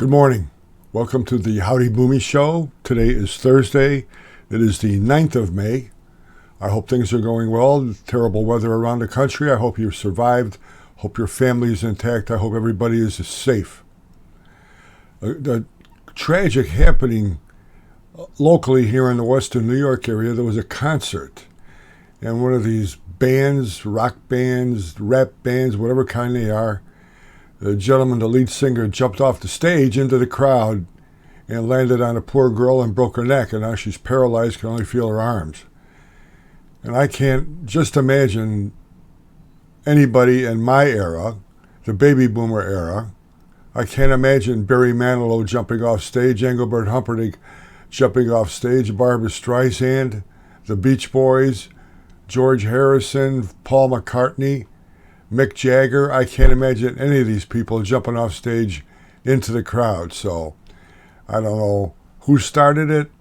Good morning. Welcome to the Howdy Boomy Show. Today is Thursday. It is the 9th of May. I hope things are going well. Terrible weather around the country. I hope you've survived. Hope your family is intact. I hope everybody is safe. The tragic happening locally here in the western New York area, there was a concert. And one of these bands, rock bands, rap bands, whatever kind they are, the gentleman, the lead singer, jumped off the stage into the crowd and landed on a poor girl and broke her neck. And now she's paralyzed, can only feel her arms. And I can't just imagine anybody in my era, the baby boomer era. I can't imagine Barry Manilow jumping off stage, Engelbert Humperdinck jumping off stage, Barbra Streisand, the Beach Boys, George Harrison, Paul McCartney, Mick Jagger. I can't imagine any of these people jumping off stage into the crowd. So I don't know who started it,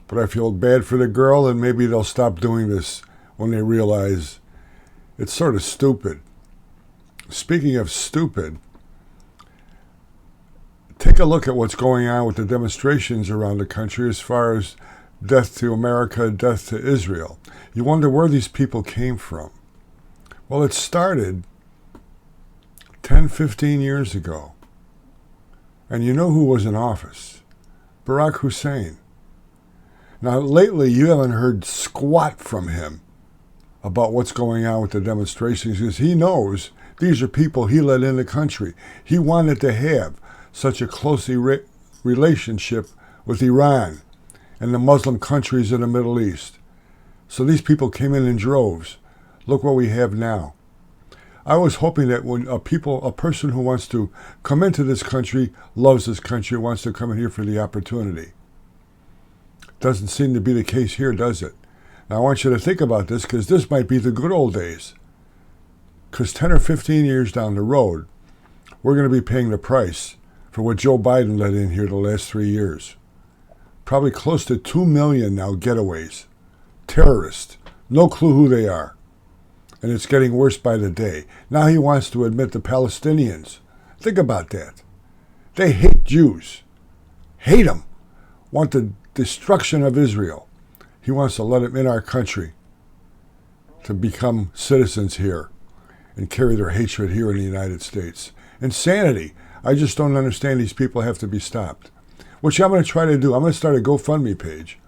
but I feel bad for the girl, and maybe they'll stop doing this when they realize it's sort of stupid. Speaking of stupid, take a look at what's going on with the demonstrations around the country as far as death to America, death to Israel. You wonder where these people came from. Well, it started 10, 15 years ago. And you know who was in office? Barack Hussein. Now, lately, you haven't heard squat from him about what's going on with the demonstrations, because he knows these are people he let in the country. He wanted to have such a close relationship with Iran and the Muslim countries in the Middle East. So these people came in droves. Look what we have now. I was hoping that when a person who wants to come into this country, loves this country, wants to come in here for the opportunity. Doesn't seem to be the case here, does it? Now I want you to think about this, because this might be the good old days. Because 10 or 15 years down the road, we're going to be paying the price for what Joe Biden let in here the last 3 years. Probably close to 2 million now getaways. Terrorists. No clue who they are. And it's getting worse by the day. Now he wants to admit the Palestinians. Think about that. They hate Jews. Hate them. Want the destruction of Israel. He wants to let them in our country to become citizens here and carry their hatred here in the United States. Insanity. I just don't understand. These people have to be stopped. Which I'm going to try to do. I'm going to start a GoFundMe page.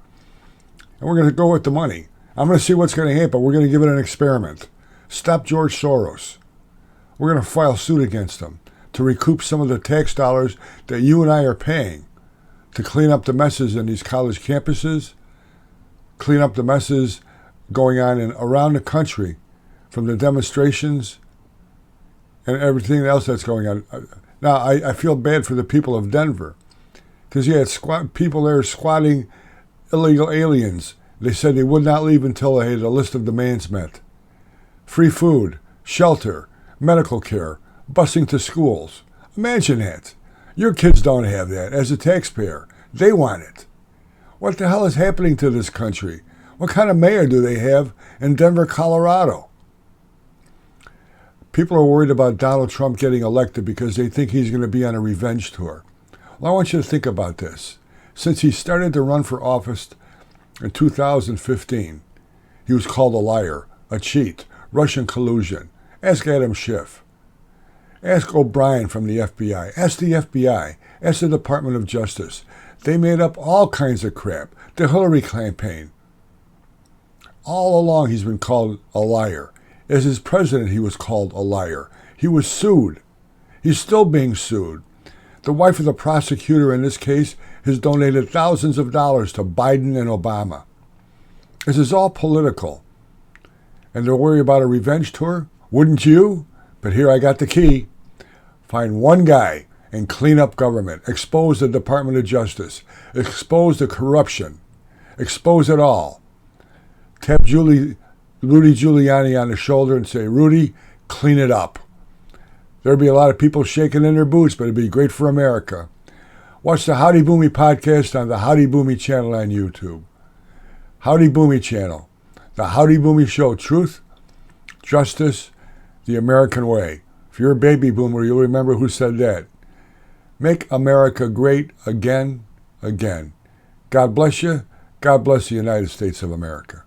And we're going to go with the money. I'm going to see what's going to happen. We're going to give it an experiment. Stop George Soros. We're going to file suit against him to recoup some of the tax dollars that you and I are paying to clean up the messes in these college campuses, clean up the messes going on around the country from the demonstrations and everything else that's going on. Now, I feel bad for the people of Denver, because you had people there squatting illegal aliens. They said they would not leave until they had a list of demands met. Free food, shelter, medical care, busing to schools. Imagine that. Your kids don't have that. As a taxpayer, they want it. What the hell is happening to this country? What kind of mayor do they have in Denver, Colorado? People are worried about Donald Trump getting elected because they think he's going to be on a revenge tour. Well, I want you to think about this. Since he started to run for office in 2015, he was called a liar, a cheat, Russian collusion. Ask Adam Schiff. Ask O'Brien from the FBI. Ask the FBI. Ask the Department of Justice. They made up all kinds of crap. The Hillary campaign. All along he's been called a liar. As his president, he was called a liar. He was sued. He's still being sued. The wife of the prosecutor in this case has donated thousands of dollars to Biden and Obama. This is all political. And they're worried about a revenge tour? Wouldn't you? But here I got the key. Find one guy and clean up government. Expose the Department of Justice. Expose the corruption. Expose it all. Tap Rudy Giuliani on the shoulder and say, Rudy, clean it up. There'd be a lot of people shaking in their boots, but it'd be great for America. Watch the Howdy Boomy podcast on the Howdy Boomy channel on YouTube. Howdy Boomy channel. The Howdy Boomy Show. Truth, justice, the American way. If you're a baby boomer, you'll remember who said that. Make America great again, again. God bless you. God bless the United States of America.